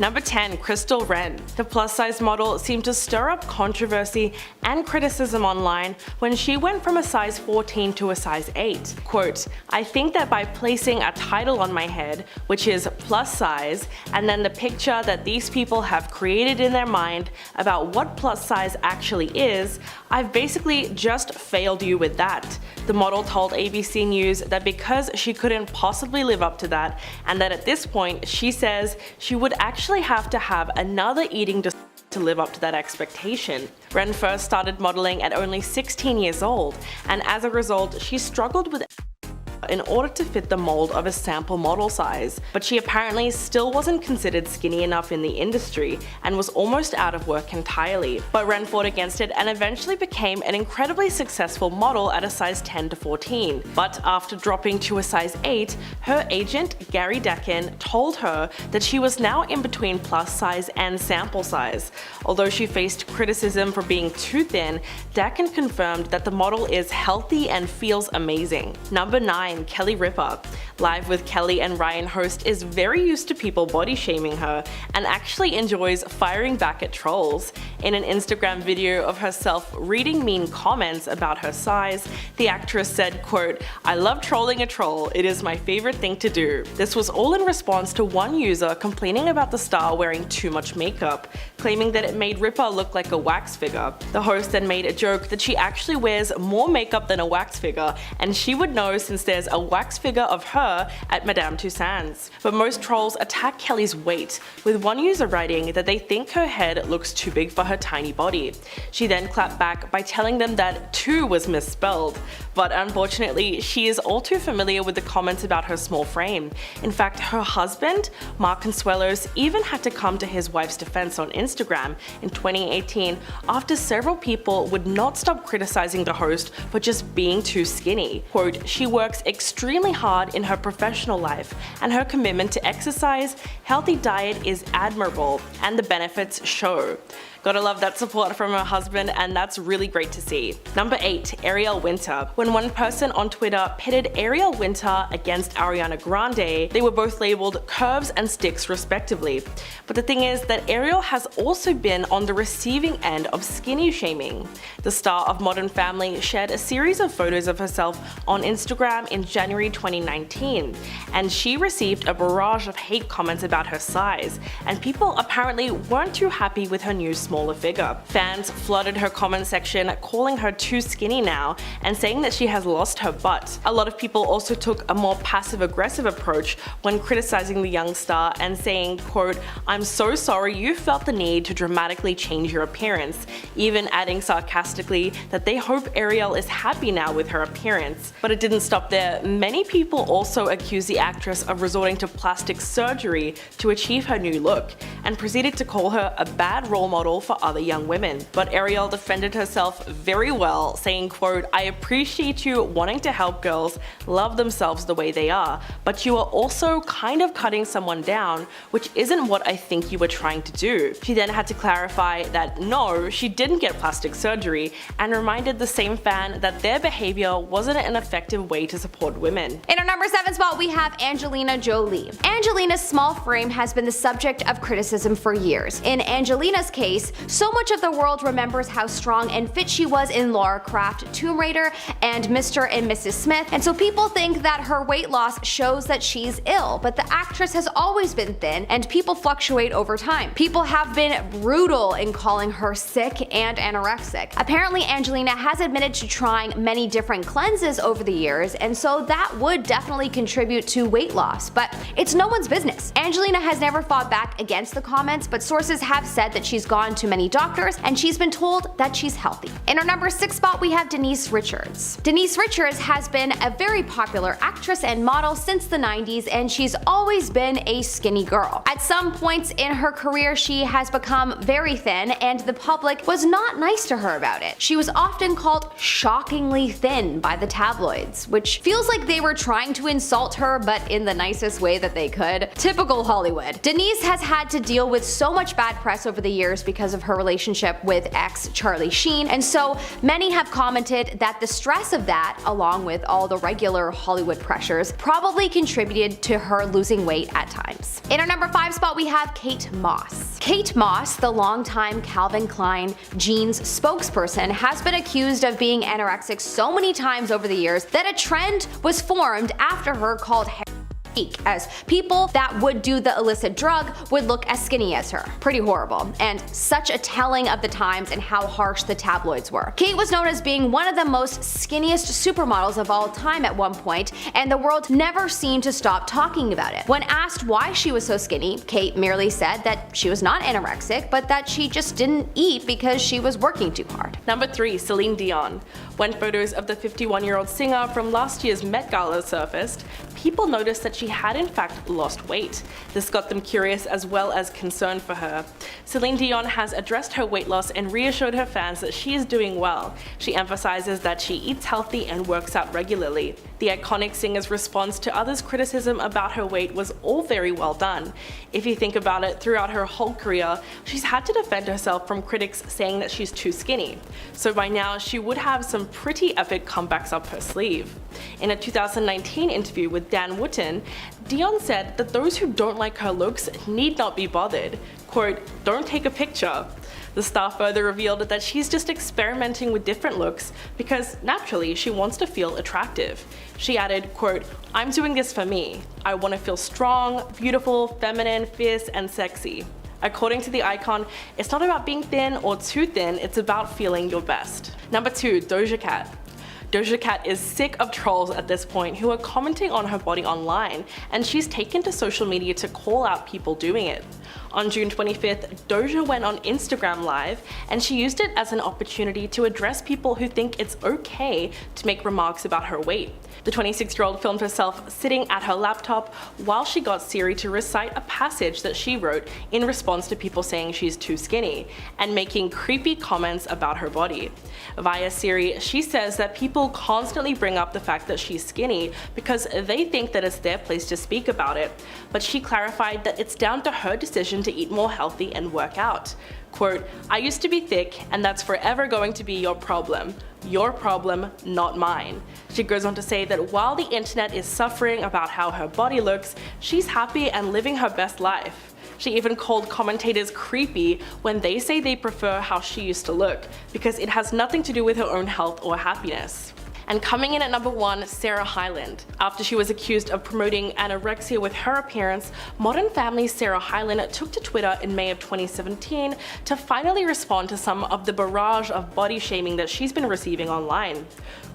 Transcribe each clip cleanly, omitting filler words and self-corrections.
Number 10. Crystal Renn. The plus-size model seemed to stir up controversy and criticism online when she went from a size 14 to a size 8. Quote, "I think that by placing a title on my head, which is plus size, and then the picture that these people have created in their mind about what plus size actually is, I've basically just failed you with that." The model told ABC News that because she couldn't possibly live up to that, and that at this point she says she would actually have to have another eating disorder to live up to that expectation. Renn first started modeling at only 16 years old, and as a result she struggled with in order to fit the mold of a sample model size, but she apparently still wasn't considered skinny enough in the industry and was almost out of work entirely. But Renn fought against it and eventually became an incredibly successful model at a size 10 to 14. But after dropping to a size 8, her agent Gary Deccan told her that she was now in between plus size and sample size. Although she faced criticism for being too thin, Deccan confirmed that the model is healthy and feels amazing. Number 9. Kelly Ripa. Live with Kelly and Ryan host is very used to people body shaming her and actually enjoys firing back at trolls. In an Instagram video of herself reading mean comments about her size, the actress said, quote, "I love trolling a troll, it is my favorite thing to do." This was all in response to one user complaining about the star wearing too much makeup, claiming that it made Ripa look like a wax figure. The host then made a joke that she actually wears more makeup than a wax figure, and she would know since there's a wax figure of her at Madame Tussauds. But most trolls attack Kelly's weight, with one user writing that they think her head looks too big for her tiny body. She then clapped back by telling them that 2 was misspelled. But unfortunately, she is all too familiar with the comments about her small frame. In fact, her husband, Mark Consuelos, even had to come to his wife's defense on Instagram in 2018 after several people would not stop criticizing the host for just being too skinny. Quote, "She works extremely hard in her professional life, and her commitment to exercise, healthy diet is admirable, and the benefits show." Gotta love that support from her husband, and that's really great to see. Number 8. Ariel Winter. When one person on Twitter pitted Ariel Winter against Ariana Grande, they were both labeled curves and sticks respectively. But the thing is that Ariel has also been on the receiving end of skinny shaming. The star of Modern Family shared a series of photos of herself on Instagram in January 2019, and she received a barrage of hate comments about her size, and people apparently weren't too happy with her new smaller figure. Fans flooded her comment section calling her too skinny now and saying that she has lost her butt. A lot of people also took a more passive-aggressive approach when criticizing the young star and saying, quote, "I'm so sorry you felt the need to dramatically change your appearance," even adding sarcastically that they hope Ariel is happy now with her appearance. But it didn't stop there. Many people also accused the actress of resorting to plastic surgery to achieve her new look and proceeded to call her a bad role model for other young women. But Ariel defended herself very well, saying, quote, "I appreciate you wanting to help girls love themselves the way they are, but you are also kind of cutting someone down, which isn't what I think you were trying to do." She then had to clarify that no, she didn't get plastic surgery, and reminded the same fan that their behavior wasn't an effective way to support women. In our number 7 spot, we have Angelina Jolie. Angelina's small frame has been the subject of criticism for years. In Angelina's case, so much of the world remembers how strong and fit she was in Lara Croft, Tomb Raider, and Mr. and Mrs. Smith, and so people think that her weight loss shows that she's ill, but the actress has always been thin, and people fluctuate over time. People have been brutal in calling her sick and anorexic. Apparently, Angelina has admitted to trying many different cleanses over the years, and so that would definitely contribute to weight loss, but it's no one's business. Angelina has never fought back against the comments, but sources have said that she's gone to many doctors and she's been told that she's healthy. In our number 6 spot, we have Denise Richards. Denise Richards has been a very popular actress and model since the 90s, and she's always been a skinny girl. At some points in her career, she has become very thin, and the public was not nice to her about it. She was often called shockingly thin by the tabloids, which feels like they were trying to insult her, but in the nicest way that they could. Typical Hollywood. Denise has had to deal with so much bad press over the years because of of her relationship with ex Charlie Sheen, and so many have commented that the stress of that, along with all the regular Hollywood pressures, probably contributed to her losing weight at times. In our number 5 spot, we have Kate Moss. Kate Moss, the longtime Calvin Klein jeans spokesperson, has been accused of being anorexic so many times over the years that a trend was formed after her called as people that would do the illicit drug would look as skinny as her. Pretty horrible, and such a telling of the times and how harsh the tabloids were. Kate was known as being one of the most skinniest supermodels of all time at one point, and the world never seemed to stop talking about it. When asked why she was so skinny, Kate merely said that she was not anorexic, but that she just didn't eat because she was working too hard. Number 3. Celine Dion. When photos of the 51-year-old singer from last year's Met Gala surfaced, people noticed that she had in fact lost weight. This got them curious as well as concerned for her. Celine Dion has addressed her weight loss and reassured her fans that she is doing well. She emphasizes that she eats healthy and works out regularly. The iconic singer's response to others' criticism about her weight was all very well done. If you think about it, throughout her whole career, she's had to defend herself from critics saying that she's too skinny. So by now, she would have some pretty epic comebacks up her sleeve. In a 2019 interview with Dan Wootton, Dion said that those who don't like her looks need not be bothered. Quote, "Don't take a picture." The star further revealed that she's just experimenting with different looks because naturally she wants to feel attractive. She added, quote, "I'm doing this for me. I want to feel strong, beautiful, feminine, fierce, and sexy." According to the icon, it's not about being thin or too thin, it's about feeling your best. Number 2, Doja Cat. Doja Cat is sick of trolls at this point who are commenting on her body online, and she's taken to social media to call out people doing it. On June 25th, Doja went on Instagram Live, and she used it as an opportunity to address people who think it's okay to make remarks about her weight. The 26-year-old filmed herself sitting at her laptop while she got Siri to recite a passage that she wrote in response to people saying she's too skinny, and making creepy comments about her body. Via Siri, she says that people constantly bring up the fact that she's skinny because they think that it's their place to speak about it, but she clarified that it's down to her decision to eat more healthy and work out. Quote, "I used to be thick, and that's forever going to be your problem. Your problem, not mine." She goes on to say that while the internet is suffering about how her body looks, she's happy and living her best life. She even called commentators creepy when they say they prefer how she used to look, because it has nothing to do with her own health or happiness. And coming in at number 1, Sarah Hyland. After she was accused of promoting anorexia with her appearance, Modern Family's Sarah Hyland took to Twitter in May of 2017 to finally respond to some of the barrage of body shaming that she's been receiving online.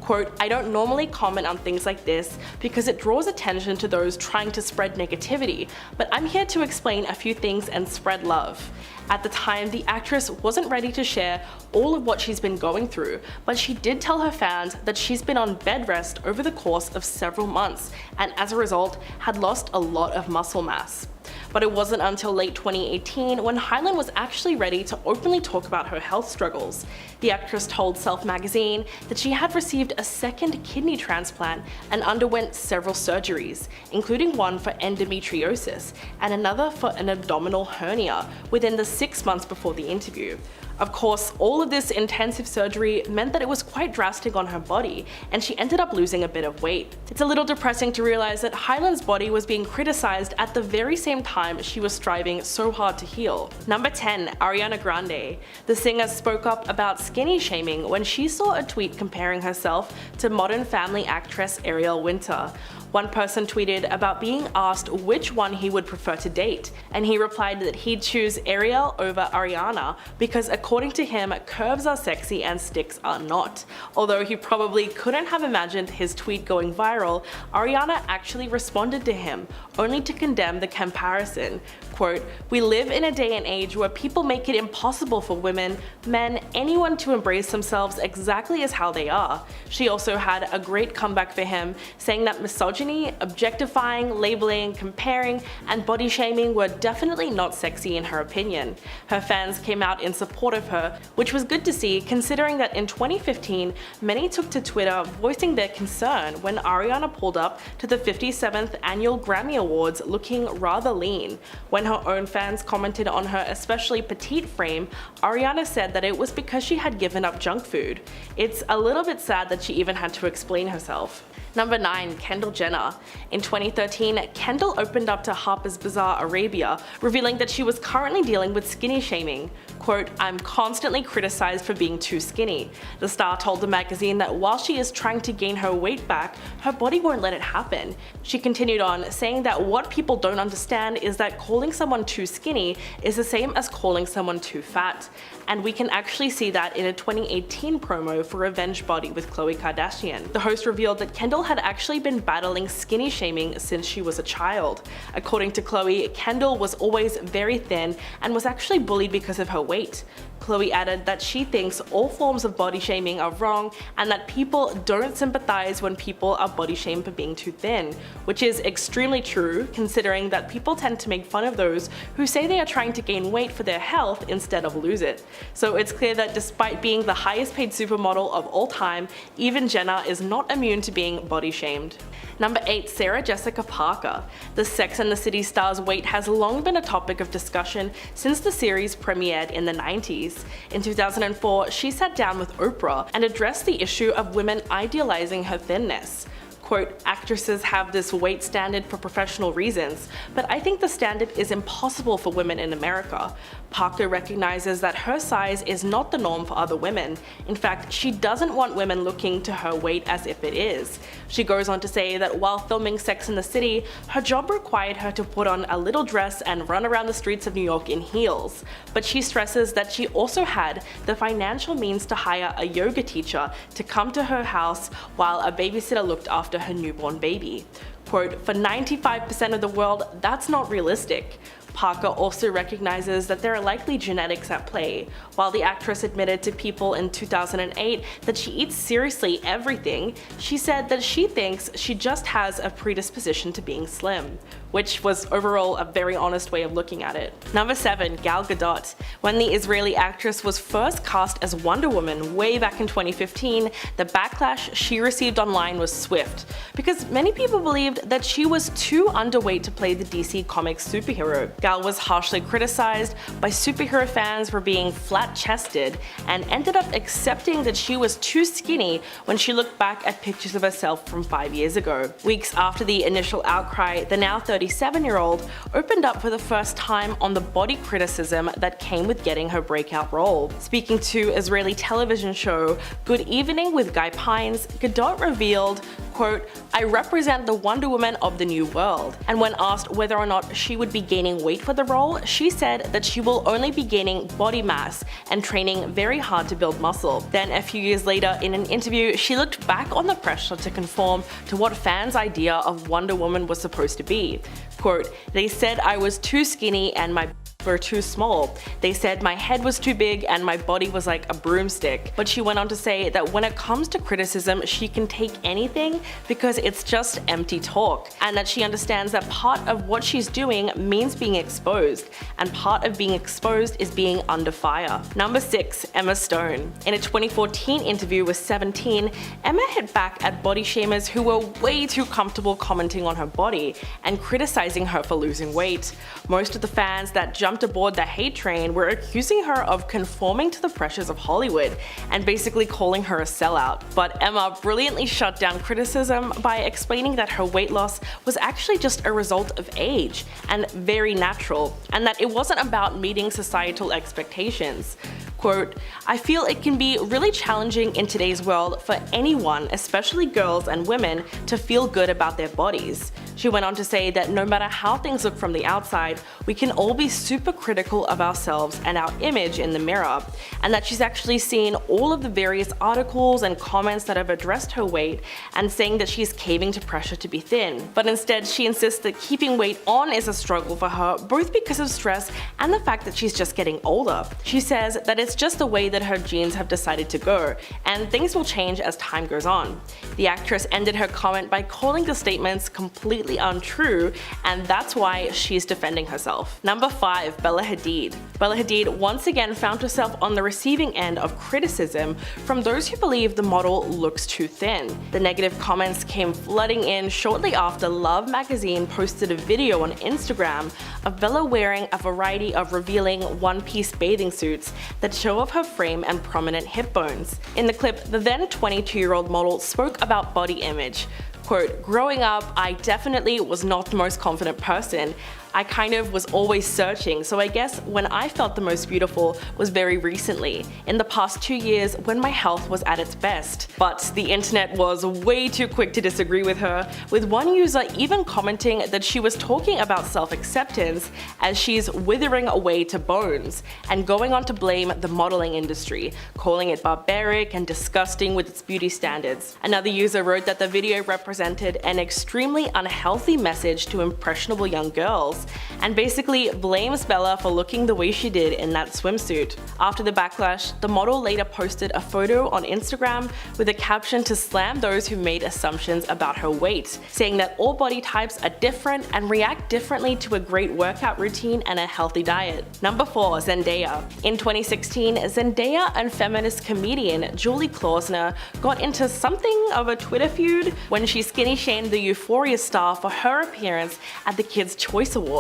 Quote, "I don't normally comment on things like this because it draws attention to those trying to spread negativity, but I'm here to explain a few things and spread love." At the time, the actress wasn't ready to share all of what she's been going through, but she did tell her fans that she's been on bed rest over the course of several months, and as a result, had lost a lot of muscle mass. But it wasn't until late 2018 when Hyland was actually ready to openly talk about her health struggles. The actress told Self magazine that she had received a second kidney transplant and underwent several surgeries, including one for endometriosis and another for an abdominal hernia, within the 6 months before the interview. Of course, all of this intensive surgery meant that it was quite drastic on her body, and she ended up losing a bit of weight. It's a little depressing to realize that Hyland's body was being criticized at the very same time she was striving so hard to heal. Number 10, Ariana Grande. The singer spoke up about skinny shaming when she saw a tweet comparing herself to Modern Family actress Ariel Winter. One person tweeted about being asked which one he would prefer to date, and he replied that he'd choose Ariel over Ariana because according to him, curves are sexy and sticks are not. Although he probably couldn't have imagined his tweet going viral, Ariana actually responded to him, only to condemn the comparison. Quote, "We live in a day and age where people make it impossible for women, men, anyone to embrace themselves exactly as how they are." She also had a great comeback for him, saying that misogyny misogyny, objectifying, labeling, comparing, and body shaming were definitely not sexy in her opinion. Her fans came out in support of her, which was good to see considering that in 2015, many took to Twitter voicing their concern when Ariana pulled up to the 57th annual Grammy Awards looking rather lean. When her own fans commented on her especially petite frame, Ariana said that it was because she had given up junk food. It's a little bit sad that she even had to explain herself. Number 9. Kendall Jenner. In 2013, Kendall opened up to Harper's Bazaar Arabia, revealing that she was currently dealing with skinny shaming. Quote, "I'm constantly criticized for being too skinny." The star told the magazine that while she is trying to gain her weight back, her body won't let it happen. She continued on, saying that what people don't understand is that calling someone too skinny is the same as calling someone too fat. And we can actually see that in a 2018 promo for Revenge Body with Khloe Kardashian. The host revealed that Kendall had actually been battling skinny shaming since she was a child. According to Khloe, Kendall was always very thin and was actually bullied because of her weight. Khloe added that she thinks all forms of body shaming are wrong and that people don't sympathize when people are body shamed for being too thin, which is extremely true considering that people tend to make fun of those who say they are trying to gain weight for their health instead of lose it. So it's clear that despite being the highest paid supermodel of all time, even Jenner is not immune to being body shamed. Number 8. Sarah Jessica Parker. The Sex and the City star's weight has long been a topic of discussion since the series premiered in the 90s. In 2004, she sat down with Oprah and addressed the issue of women idealizing her thinness. Quote, "Actresses have this weight standard for professional reasons, but I think the standard is impossible for women in America." Parker recognizes that her size is not the norm for other women. In fact, she doesn't want women looking to her weight as if it is. She goes on to say that while filming Sex and the City, her job required her to put on a little dress and run around the streets of New York in heels. But she stresses that she also had the financial means to hire a yoga teacher to come to her house while a babysitter looked after her newborn baby. Quote, "For 95% of the world, that's not realistic." Parker also recognizes that there are likely genetics at play. While the actress admitted to People in 2008 that she eats seriously everything, she said that she thinks she just has a predisposition to being slim, which was overall a very honest way of looking at it. Number 7. Gal Gadot. When the Israeli actress was first cast as Wonder Woman way back in 2015, the backlash she received online was swift, because many people believed that she was too underweight to play the DC Comics superhero. Gal was harshly criticized by superhero fans for being flat-chested and ended up accepting that she was too skinny when she looked back at pictures of herself from 5 years ago. Weeks after the initial outcry, the now 37-year-old opened up for the first time on the body criticism that came with getting her breakout role. Speaking to Israeli television show Good Evening with Guy Pines, Gadot revealed, quote, "I represent the Wonder Woman of the new world." And when asked whether or not she would be gaining weight for the role, she said that she will only be gaining body mass and training very hard to build muscle. Then a few years later in an interview, she looked back on the pressure to conform to what fans' idea of Wonder Woman was supposed to be. Quote, "They said I was too skinny and my were too small. They said my head was too big and my body was like a broomstick." But she went on to say that when it comes to criticism, she can take anything because it's just empty talk, and that she understands that part of what she's doing means being exposed, and part of being exposed is being under fire. Number 6. Emma Stone. In a 2014 interview with 17, Emma hit back at body shamers who were way too comfortable commenting on her body and criticizing her for losing weight. Most of the fans that jumped aboard the hate train were accusing her of conforming to the pressures of Hollywood and basically calling her a sellout. But Emma brilliantly shut down criticism by explaining that her weight loss was actually just a result of age and very natural, and that it wasn't about meeting societal expectations. Quote, "I feel it can be really challenging in today's world for anyone, especially girls and women, to feel good about their bodies. She went on to say that no matter how things look from the outside, we can all be super critical of ourselves and our image in the mirror, and that she's actually seen all of the various articles and comments that have addressed her weight and saying that she's caving to pressure to be thin. But instead, she insists that keeping weight on is a struggle for her, both because of stress and the fact that she's just getting older. She says that it's just the way that her genes have decided to go, and things will change as time goes on. The actress ended her comment by calling the statements completely untrue, and that's why she's defending herself. Number 5. Bella Hadid. Bella Hadid once again found herself on the receiving end of criticism from those who believe the model looks too thin. The negative comments came flooding in shortly after Love magazine posted a video on Instagram of Bella wearing a variety of revealing one-piece bathing suits that show off her frame and prominent hip bones. In the clip, the then 22-year-old model spoke about body image. Quote, "Growing up, I definitely was not the most confident person. I kind of was always searching, so I guess when I felt the most beautiful was very recently, in the past 2 years when my health was at its best." But the internet was way too quick to disagree with her, with one user even commenting that she was talking about self-acceptance as she's withering away to bones, and going on to blame the modeling industry, calling it barbaric and disgusting with its beauty standards. Another user wrote that the video represented an extremely unhealthy message to impressionable young girls, and basically blames Bella for looking the way she did in that swimsuit. After the backlash, the model later posted a photo on Instagram with a caption to slam those who made assumptions about her weight, saying that all body types are different and react differently to a great workout routine and a healthy diet. Number 4. Zendaya. In 2016, Zendaya and feminist comedian Julie Klausner got into something of a Twitter feud when she skinny shamed the Euphoria star for her appearance at the Kids' Choice Awards.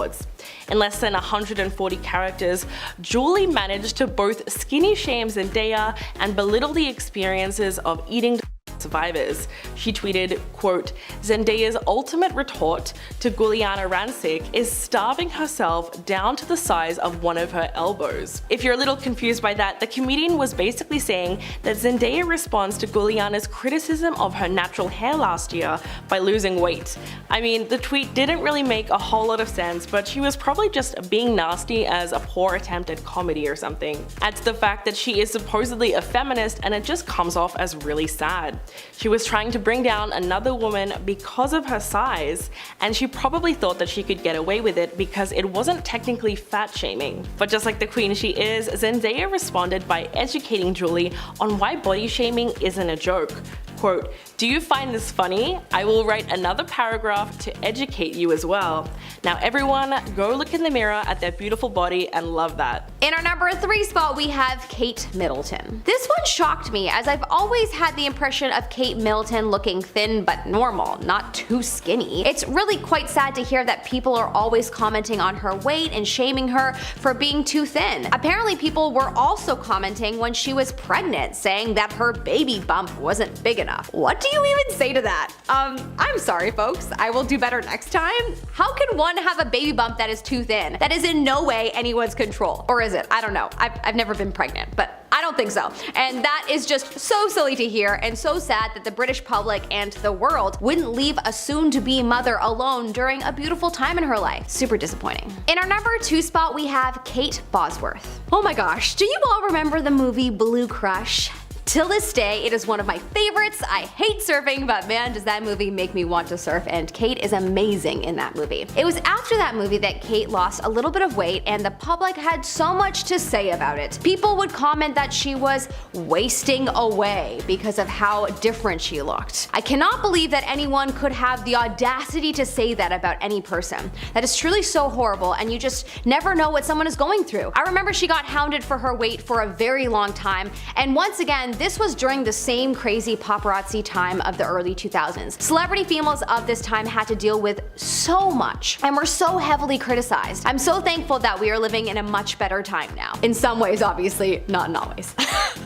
In less than 140 characters, Julie managed to both skinny shame Zendaya and belittle the experiences of eating survivors. She tweeted, quote, "Zendaya's ultimate retort to Giuliana Rancic is starving herself down to the size of one of her elbows." If you're a little confused by that, the comedian was basically saying that Zendaya responds to Giuliana's criticism of her natural hair last year by losing weight. I mean, the tweet didn't really make a whole lot of sense, but she was probably just being nasty as a poor attempt at comedy or something. Add to the fact that she is supposedly a feminist, and it just comes off as really sad. She was trying to bring down another woman because of her size, and she probably thought that she could get away with it because it wasn't technically fat shaming. But just like the queen she is, Zendaya responded by educating Julie on why body shaming isn't a joke. Quote, "Do you find this funny? I will write another paragraph to educate you as well. Now everyone, go look in the mirror at their beautiful body and love that." In our number 3 spot, we have Kate Middleton. This one shocked me, as I've always had the impression of Kate Middleton looking thin but normal, not too skinny. It's really quite sad to hear that people are always commenting on her weight and shaming her for being too thin. Apparently people were also commenting when she was pregnant, saying that her baby bump wasn't big enough. What do you even say to that? I'm sorry folks, I will do better next time. How can one have a baby bump that is too thin? That is in no way anyone's control. Or is it? I don't know. I've never been pregnant, but I don't think so. And that is just so silly to hear, and so sad that the British public and the world wouldn't leave a soon-to-be mother alone during a beautiful time in her life. Super disappointing. In our number 2 spot, we have Kate Bosworth. Oh my gosh, do you all remember the movie Blue Crush? Till this day, it is one of my favorites. I hate surfing, but man, does that movie make me want to surf, and Kate is amazing in that movie. It was after that movie that Kate lost a little bit of weight, and the public had so much to say about it. People would comment that she was wasting away because of how different she looked. I cannot believe that anyone could have the audacity to say that about any person. That is truly so horrible, and you just never know what someone is going through. I remember she got hounded for her weight for a very long time, and once again, this was during the same crazy paparazzi time of the early 2000s. Celebrity females of this time had to deal with so much and were so heavily criticized. I'm so thankful that we are living in a much better time now. In some ways, obviously, not in all ways.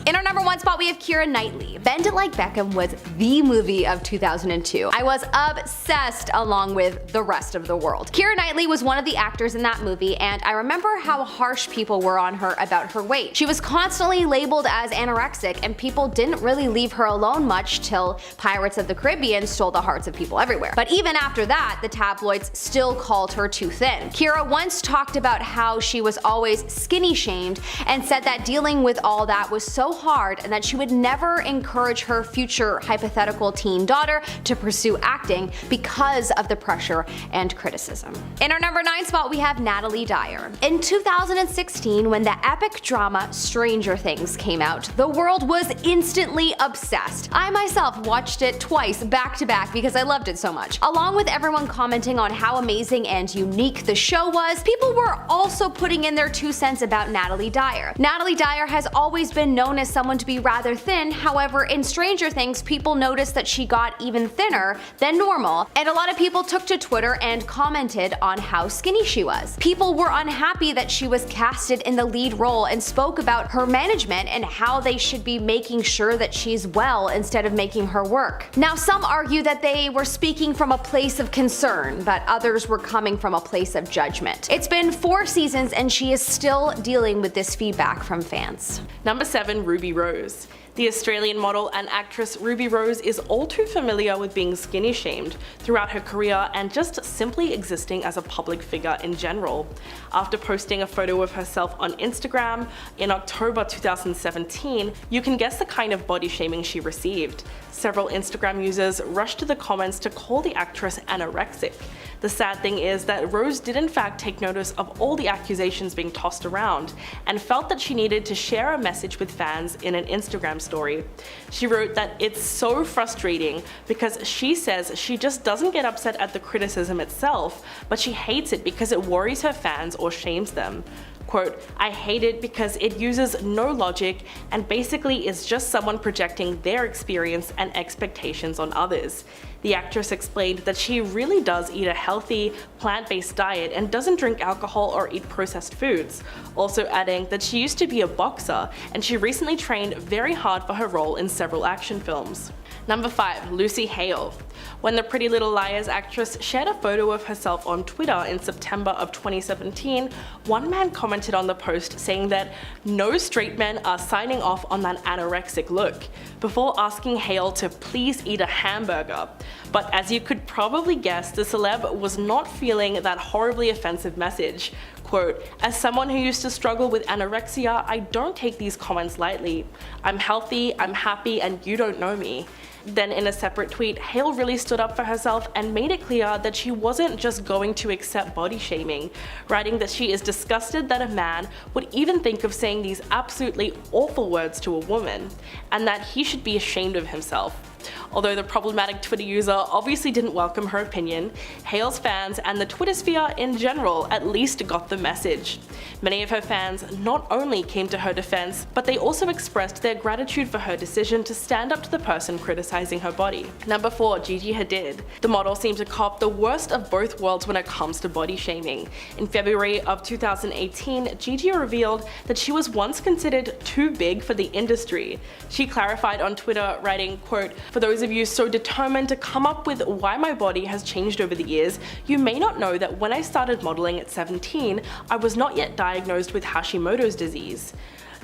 In our number 1 spot, we have Keira Knightley. Bend It Like Beckham was the movie of 2002. I was obsessed along with the rest of the world. Keira Knightley was one of the actors in that movie, and I remember how harsh people were on her about her weight. She was constantly labeled as anorexic, and people didn't really leave her alone much till Pirates of the Caribbean stole the hearts of people everywhere. But even after that, the tabloids still called her too thin. Keira once talked about how she was always skinny shamed and said that dealing with all that was so hard and that she would never encourage her future hypothetical teen daughter to pursue acting because of the pressure and criticism. In our number 9 spot, we have Natalia Dyer. In 2016, when the epic drama Stranger Things came out, the world was instantly obsessed. I myself watched it twice back to back because I loved it so much. Along with everyone commenting on how amazing and unique the show was, people were also putting in their 2 cents about Natalia Dyer. Natalia Dyer has always been known as someone to be rather thin. However, in Stranger Things, people noticed that she got even thinner than normal, and a lot of people took to Twitter and commented on how skinny she was. People were unhappy that she was casted in the lead role and spoke about her management and how they should be making sure that she's well instead of making her work. Now, some argue that they were speaking from a place of concern, but others were coming from a place of judgment. It's been 4 seasons and she is still dealing with this feedback from fans. Number 7, Ruby Rose. The Australian model and actress Ruby Rose is all too familiar with being skinny shamed throughout her career and just simply existing as a public figure in general. After posting a photo of herself on Instagram in October 2017, you can guess the kind of body shaming she received. Several Instagram users rushed to the comments to call the actress anorexic. The sad thing is that Rose did in fact take notice of all the accusations being tossed around and felt that she needed to share a message with fans in an Instagram story. She wrote that it's so frustrating because she says she just doesn't get upset at the criticism itself, but she hates it because it worries her fans or shames them. Quote, I hate it because it uses no logic and basically is just someone projecting their experience and expectations on others. The actress explained that she really does eat a healthy, plant-based diet and doesn't drink alcohol or eat processed foods, also adding that she used to be a boxer and she recently trained very hard for her role in several action films. Number 5, Lucy Hale. When the Pretty Little Liars actress shared a photo of herself on Twitter in September of 2017, one man commented on the post saying that no straight men are signing off on that anorexic look, before asking Hale to please eat a hamburger. But as you could probably guess, the celeb was not feeling that horribly offensive message. Quote, as someone who used to struggle with anorexia, I don't take these comments lightly. I'm healthy, I'm happy, and you don't know me. Then in a separate tweet, Hale really stood up for herself and made it clear that she wasn't just going to accept body shaming, writing that she is disgusted that a man would even think of saying these absolutely awful words to a woman, and that he should be ashamed of himself. Although the problematic Twitter user obviously didn't welcome her opinion, Hale's fans and the Twitter sphere in general at least got the message. Many of her fans not only came to her defense, but they also expressed their gratitude for her decision to stand up to the person criticizing her body. Number 4, Gigi Hadid. The model seemed to cop the worst of both worlds when it comes to body shaming. In February of 2018, Gigi revealed that she was once considered too big for the industry. She clarified on Twitter, writing, quote, for those of you so determined to come up with why my body has changed over the years, you may not know that when I started modeling at 17, I was not yet diagnosed with Hashimoto's disease.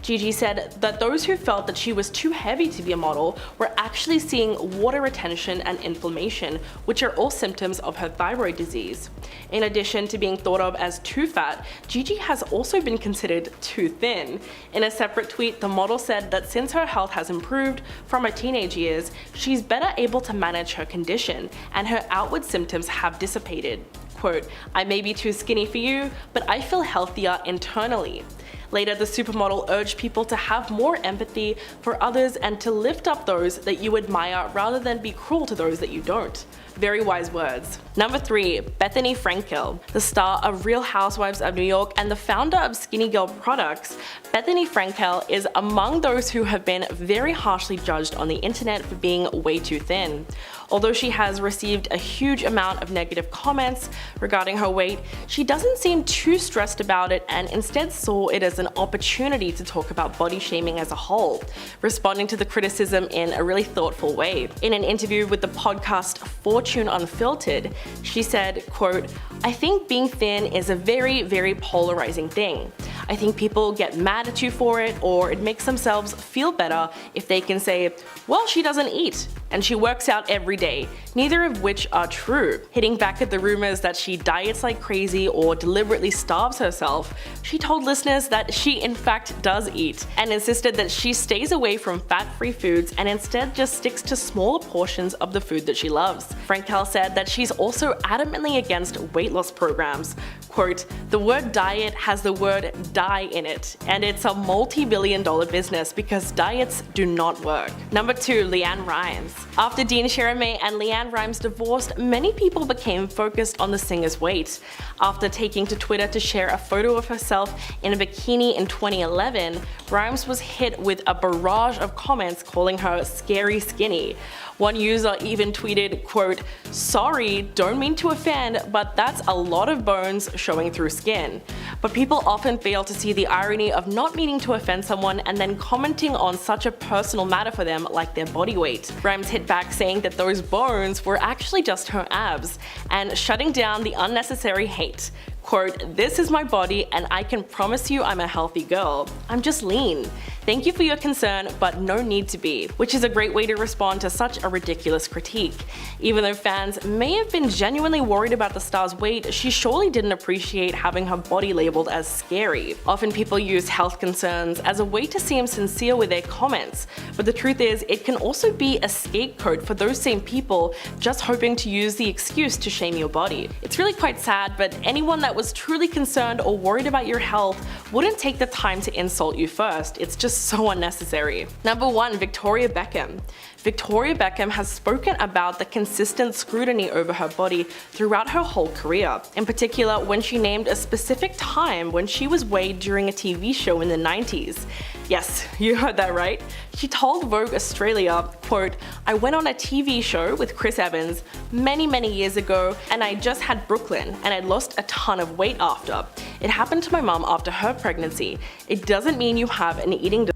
Gigi said that those who felt that she was too heavy to be a model were actually seeing water retention and inflammation, which are all symptoms of her thyroid disease. In addition to being thought of as too fat, Gigi has also been considered too thin. In a separate tweet, the model said that since her health has improved from her teenage years, she's better able to manage her condition, and her outward symptoms have dissipated. Quote, I may be too skinny for you, but I feel healthier internally. Later, the supermodel urged people to have more empathy for others and to lift up those that you admire rather than be cruel to those that you don't. Very wise words. Number 3, Bethenny Frankel. The star of Real Housewives of New York and the founder of Skinny Girl Products, Bethenny Frankel is among those who have been very harshly judged on the internet for being way too thin. Although she has received a huge amount of negative comments regarding her weight, she doesn't seem too stressed about it and instead saw it as as an opportunity to talk about body shaming as a whole, responding to the criticism in a really thoughtful way. In an interview with the podcast Fortune Unfiltered, she said, quote, "I think being thin is a very, very polarizing thing. I think people get mad at you for it, or it makes themselves feel better if they can say, well, she doesn't eat, and she works out every day, neither of which are true." Hitting back at the rumors that she diets like crazy or deliberately starves herself, she told listeners that she in fact does eat, and insisted that she stays away from fat-free foods and instead just sticks to smaller portions of the food that she loves. Frankel said that she's also adamantly against weight loss programs. Quote, "The word diet has the word die in it, and it's a multi-billion-dollar business because diets do not work." Number 2, LeAnn Rimes. After Dean Chalamet and LeAnn Rimes divorced, many people became focused on the singer's weight. After taking to Twitter to share a photo of herself in a bikini in 2011, Rimes was hit with a barrage of comments calling her scary skinny. One user even tweeted, quote, "Sorry, don't mean to offend, but that's a lot of bones showing through skin." But people often fail to see the irony of not meaning to offend someone and then commenting on such a personal matter for them like their body weight. Rimes hit back saying that those bones were actually just her abs, and shutting down the unnecessary hate. Quote, "This is my body and I can promise you I'm a healthy girl. I'm just lean. Thank you for your concern, but no need to be," which is a great way to respond to such a ridiculous critique. Even though fans may have been genuinely worried about the star's weight, she surely didn't appreciate having her body labeled as scary. Often people use health concerns as a way to seem sincere with their comments, but the truth is it can also be a scapegoat for those same people just hoping to use the excuse to shame your body. It's really quite sad, but anyone that was truly concerned or worried about your health wouldn't take the time to insult you first. It's just so unnecessary. Number 1, Victoria Beckham. Victoria Beckham has spoken about the consistent scrutiny over her body throughout her whole career, in particular when she named a specific time when she was weighed during a TV show in the 90s. Yes, you heard that right. She told Vogue Australia, quote, "I went on a TV show with Chris Evans many years ago, and I just had Brooklyn, and I lost a ton of weight after. It happened to my mom after her pregnancy. It doesn't mean you have an eating disorder.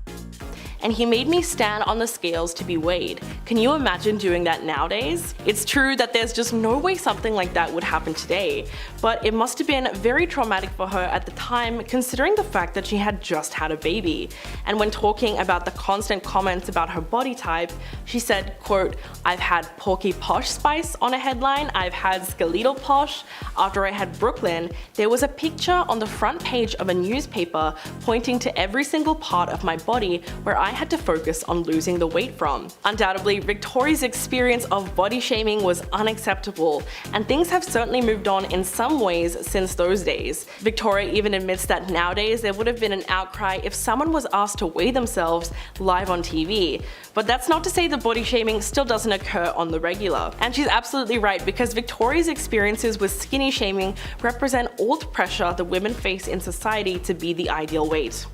And he made me stand on the scales to be weighed. Can you imagine doing that nowadays?" It's true that there's just no way something like that would happen today, but it must have been very traumatic for her at the time, considering the fact that she had just had a baby. And when talking about the constant comments about her body type, she said, quote, "I've had Porky Posh Spice on a headline, I've had Skeletal Posh. After I had Brooklyn, there was a picture on the front page of a newspaper pointing to every single part of my body where I had to focus on losing the weight from." Undoubtedly, Victoria's experience of body shaming was unacceptable, and things have certainly moved on in some ways since those days. Victoria even admits that nowadays there would have been an outcry if someone was asked to weigh themselves live on TV. But that's not to say that body shaming still doesn't occur on the regular. And she's absolutely right, because Victoria's experiences with skinny shaming represent all the pressure that women face in society to be the ideal weight.